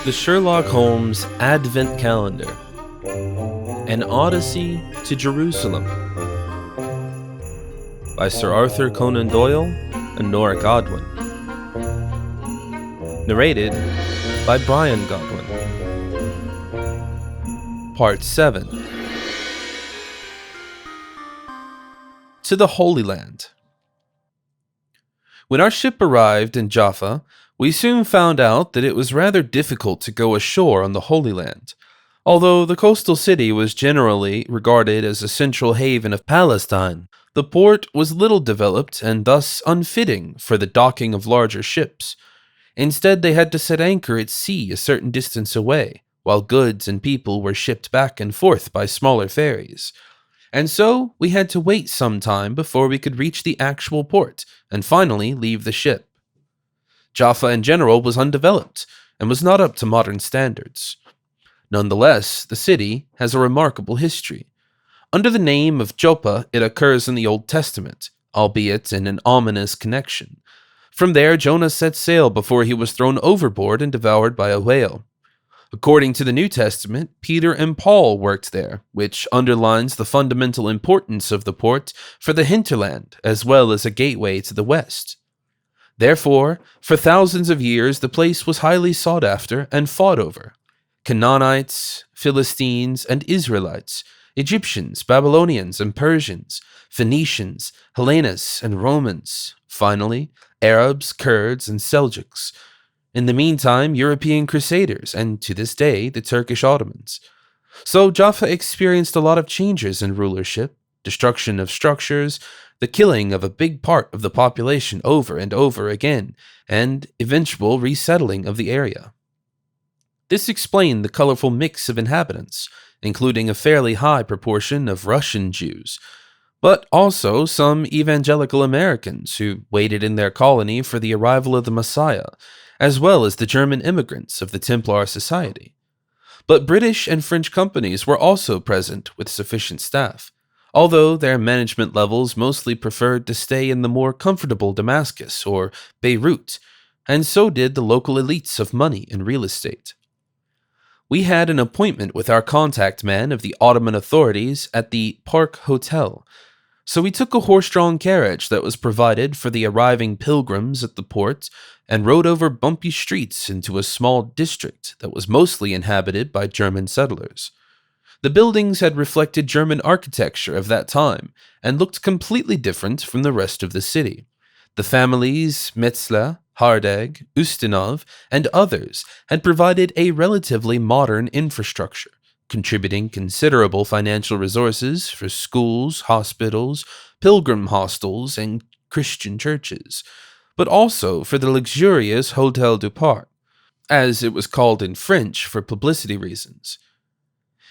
The Sherlock Holmes Advent Calendar. An Odyssey to Jerusalem. By Sir Arthur Conan Doyle and Nora Godwin. Narrated by Bryan Godwin. Part 7. To the Holy Land. When our ship arrived in Jaffa, we soon found out that it was rather difficult to go ashore on the Holy Land. Although the coastal city was generally regarded as a central haven of Palestine, the port was little developed and thus unfitting for the docking of larger ships. Instead, they had to set anchor at sea a certain distance away, while goods and people were shipped back and forth by smaller ferries. And so, we had to wait some time before we could reach the actual port and finally leave the ship. Jaffa in general was undeveloped and was not up to modern standards. Nonetheless, the city has a remarkable history. Under the name of Joppa, it occurs in the Old Testament, albeit in an ominous connection. From there, Jonah set sail before he was thrown overboard and devoured by a whale. According to the New Testament, Peter and Paul worked there, which underlines the fundamental importance of the port for the hinterland as well as a gateway to the west. Therefore, for thousands of years, the place was highly sought after and fought over. Canaanites, Philistines, and Israelites, Egyptians, Babylonians, and Persians, Phoenicians, Hellenes, and Romans, finally, Arabs, Kurds, and Seljuks. In the meantime, European Crusaders, and to this day, the Turkish Ottomans. So Jaffa experienced a lot of changes in rulership, destruction of structures, the killing of a big part of the population over and over again, and eventual resettling of the area. This explained the colorful mix of inhabitants, including a fairly high proportion of Russian Jews, but also some evangelical Americans who waited in their colony for the arrival of the Messiah, as well as the German immigrants of the Templar Society. But British and French companies were also present with sufficient staff, although their management levels mostly preferred to stay in the more comfortable Damascus or Beirut, and so did the local elites of money and real estate. We had an appointment with our contact man of the Ottoman authorities at the Park Hotel, so we took a horse-drawn carriage that was provided for the arriving pilgrims at the port and rode over bumpy streets into a small district that was mostly inhabited by German settlers. The buildings had reflected German architecture of that time and looked completely different from the rest of the city. The families Metzler, Hardegg, Ustinov, and others had provided a relatively modern infrastructure, contributing considerable financial resources for schools, hospitals, pilgrim hostels, and Christian churches, but also for the luxurious Hôtel du Parc, as it was called in French for publicity reasons.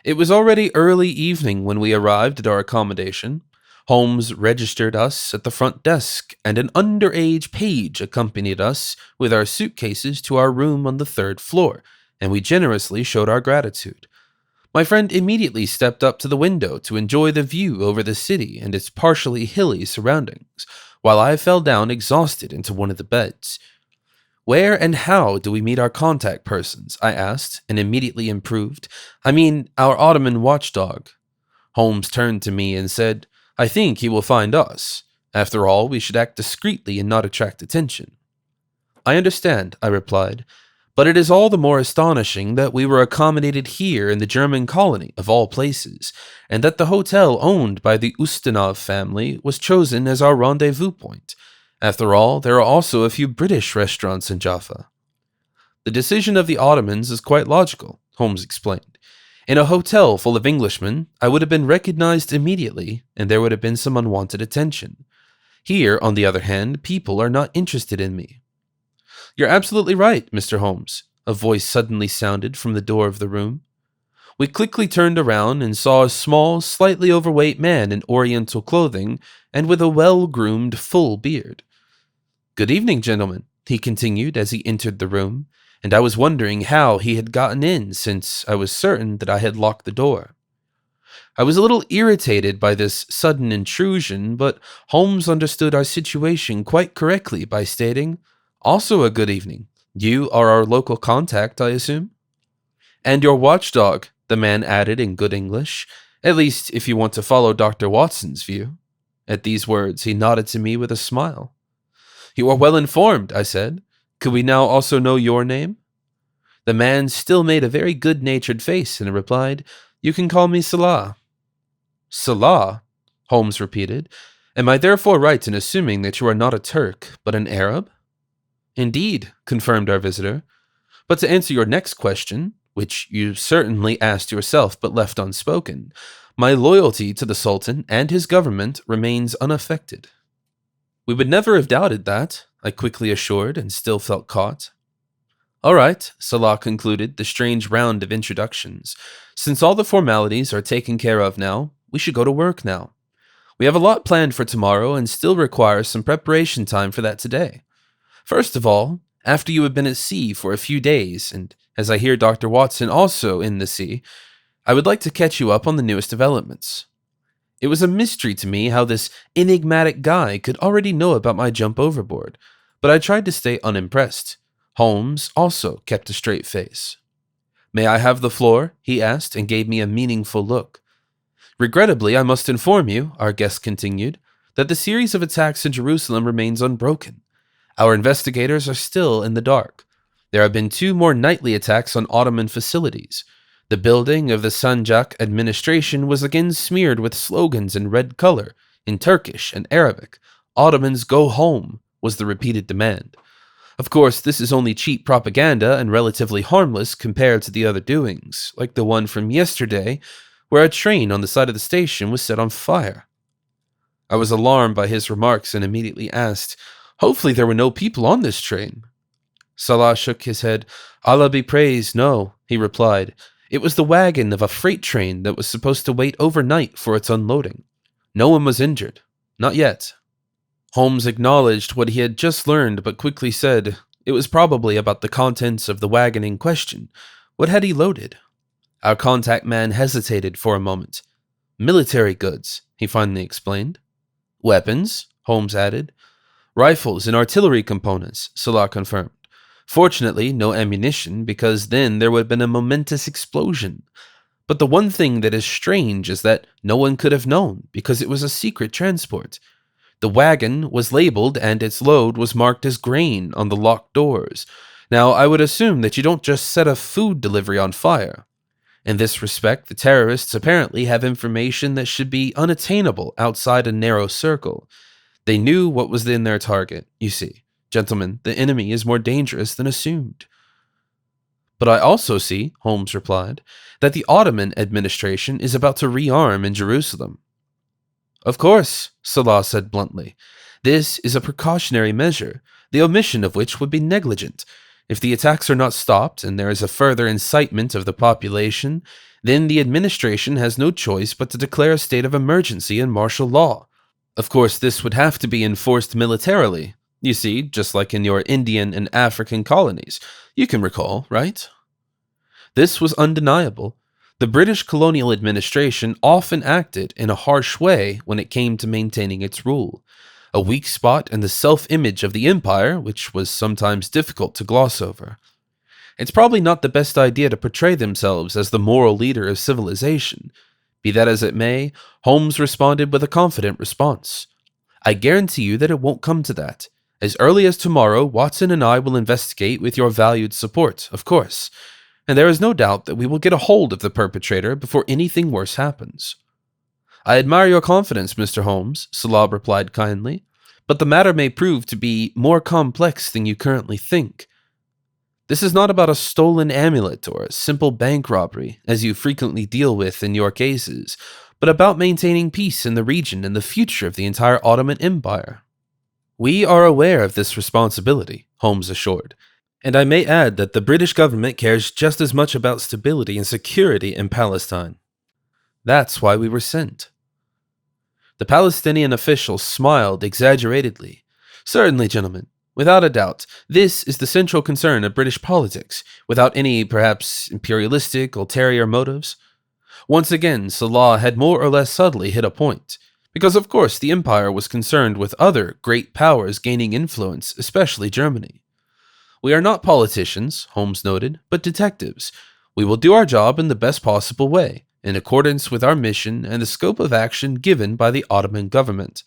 It was already early evening when we arrived at our accommodation. Holmes registered us at the front desk, and an underage page accompanied us with our suitcases to our room on the third floor, and we generously showed our gratitude. My friend immediately stepped up to the window to enjoy the view over the city and its partially hilly surroundings, while I fell down exhausted into one of the beds. "Where and how do we meet our contact persons?" I asked, and immediately improved. "I mean, our Ottoman watchdog." Holmes turned to me and said, "I think he will find us. After all, we should act discreetly and not attract attention." "I understand," I replied, "but it is all the more astonishing that we were accommodated here in the German colony, of all places, and that the hotel owned by the Ustinov family was chosen as our rendezvous point. After all, there are also a few British restaurants in Jaffa." "The decision of the Ottomans is quite logical," Holmes explained. "In a hotel full of Englishmen, I would have been recognized immediately, and there would have been some unwanted attention. Here, on the other hand, people are not interested in me." "You're absolutely right, Mr. Holmes," a voice suddenly sounded from the door of the room. We quickly turned around and saw a small, slightly overweight man in Oriental clothing and with a well-groomed full beard. "Good evening, gentlemen," he continued as he entered the room, and I was wondering how he had gotten in since I was certain that I had locked the door. I was a little irritated by this sudden intrusion, but Holmes understood our situation quite correctly by stating, "Also a good evening. You are our local contact, I assume? And your watchdog, the man added in good English, at least if you want to follow Dr. Watson's view. At these words, he nodded to me with a smile. You are well informed, I said. Could we now also know your name? The man still made a very good-natured face and replied, You can call me Salah. Salah? Holmes repeated. Am I therefore right in assuming that you are not a Turk, but an Arab? Indeed, confirmed our visitor. But to answer your next question, which you certainly asked yourself but left unspoken, my loyalty to the Sultan and his government remains unaffected. We would never have doubted that, I quickly assured, and still felt caught. All right, Salah concluded the strange round of introductions. Since all the formalities are taken care of now, we should go to work now. We have a lot planned for tomorrow and still require some preparation time for that today. First of all, after you have been at sea for a few days, and as I hear Dr. Watson also in the sea, I would like to catch you up on the newest developments. It was a mystery to me how this enigmatic guy could already know about my jump overboard, but I tried to stay unimpressed. Holmes also kept a straight face. May I have the floor? He asked and gave me a meaningful look. Regrettably, I must inform you, our guest continued, that the series of attacks in Jerusalem remains unbroken. Our investigators are still in the dark. There have been 2 more nightly attacks on Ottoman facilities. The building of the Sanjak administration was again smeared with slogans in red color, in Turkish and Arabic. Ottomans go home, was the repeated demand. Of course, this is only cheap propaganda and relatively harmless compared to the other doings, like the one from yesterday, where a train on the side of the station was set on fire. I was alarmed by his remarks and immediately asked, Hopefully there were no people on this train. Salah shook his head. Allah be praised, no, he replied. It was the wagon of a freight train that was supposed to wait overnight for its unloading. No one was injured. Not yet. Holmes acknowledged what he had just learned, but quickly said, It was probably about the contents of the wagon in question. What had he loaded? Our contact man hesitated for a moment. Military goods, he finally explained. Weapons, Holmes added. Rifles and artillery components, Salah confirmed. Fortunately, no ammunition, because then there would have been a momentous explosion. But the one thing that is strange is that no one could have known, because it was a secret transport. The wagon was labeled and its load was marked as grain on the locked doors. Now, I would assume that you don't just set a food delivery on fire. In this respect, the terrorists apparently have information that should be unattainable outside a narrow circle. They knew what was in their target, you see. Gentlemen, the enemy is more dangerous than assumed. But I also see, Holmes replied, that the Ottoman administration is about to rearm in Jerusalem. Of course, Salah said bluntly. This is a precautionary measure, the omission of which would be negligent. If the attacks are not stopped and there is a further incitement of the population, then the administration has no choice but to declare a state of emergency and martial law. Of course, this would have to be enforced militarily. You see, just like in your Indian and African colonies. You can recall, right? This was undeniable. The British colonial administration often acted in a harsh way when it came to maintaining its rule. A weak spot in the self-image of the empire, which was sometimes difficult to gloss over. It's probably not the best idea to portray themselves as the moral leader of civilization. Be that as it may, Holmes responded with a confident response. I guarantee you that it won't come to that. As early as tomorrow, Watson and I will investigate with your valued support, of course. And there is no doubt that we will get a hold of the perpetrator before anything worse happens. I admire your confidence, Mr. Holmes, Salah replied kindly, but the matter may prove to be more complex than you currently think. This is not about a stolen amulet or a simple bank robbery, as you frequently deal with in your cases, but about maintaining peace in the region and the future of the entire Ottoman Empire. We are aware of this responsibility, Holmes assured, and I may add that the British government cares just as much about stability and security in Palestine. That's why we were sent. The Palestinian official smiled exaggeratedly. Certainly, gentlemen. Without a doubt, this is the central concern of British politics, without any, perhaps, imperialistic, ulterior motives. Once again, Salah had more or less subtly hit a point, because of course the Empire was concerned with other great powers gaining influence, especially Germany. We are not politicians, Holmes noted, but detectives. We will do our job in the best possible way, in accordance with our mission and the scope of action given by the Ottoman government.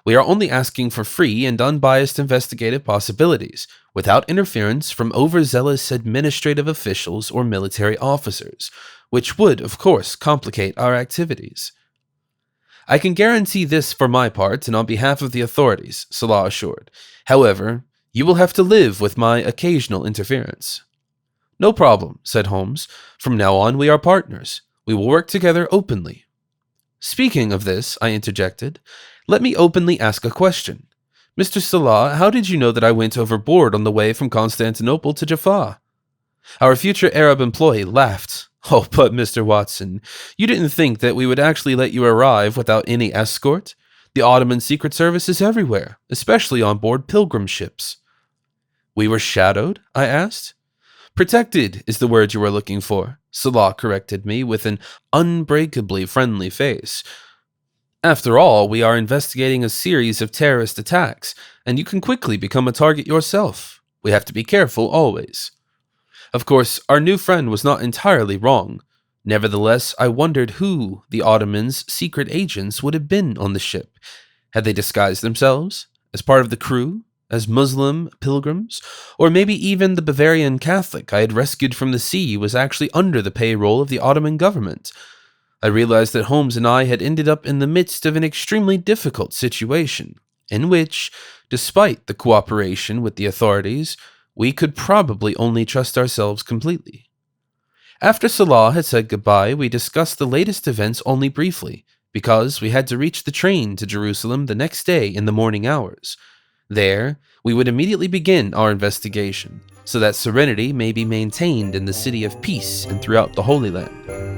We are only asking for free and unbiased investigative possibilities, without interference from overzealous administrative officials or military officers, which would, of course, complicate our activities. I can guarantee this for my part and on behalf of the authorities, Salah assured. However, you will have to live with my occasional interference. No problem, said Holmes. From now on, we are partners. We will work together openly. Speaking of this, I interjected, let me openly ask a question. Mr. Salah, how did you know that I went overboard on the way from Constantinople to Jaffa? Our future Arab employee laughed. Oh, but Mr. Watson, you didn't think that we would actually let you arrive without any escort? The Ottoman Secret Service is everywhere, especially on board pilgrim ships. We were shadowed? I asked. Protected is the word you were looking for, Salah corrected me with an unbreakably friendly face. After all, we are investigating a series of terrorist attacks, and you can quickly become a target yourself. We have to be careful always. Of course, our new friend was not entirely wrong. Nevertheless, I wondered who the Ottomans' secret agents would have been on the ship. Had they disguised themselves? As part of the crew? As Muslim pilgrims? Or maybe even the Bavarian Catholic I had rescued from the sea was actually under the payroll of the Ottoman government? I realized that Holmes and I had ended up in the midst of an extremely difficult situation, in which, despite the cooperation with the authorities, we could probably only trust ourselves completely. After Salah had said goodbye, we discussed the latest events only briefly, because we had to reach the train to Jerusalem the next day in the morning hours. There, we would immediately begin our investigation, so that serenity may be maintained in the city of peace and throughout the Holy Land.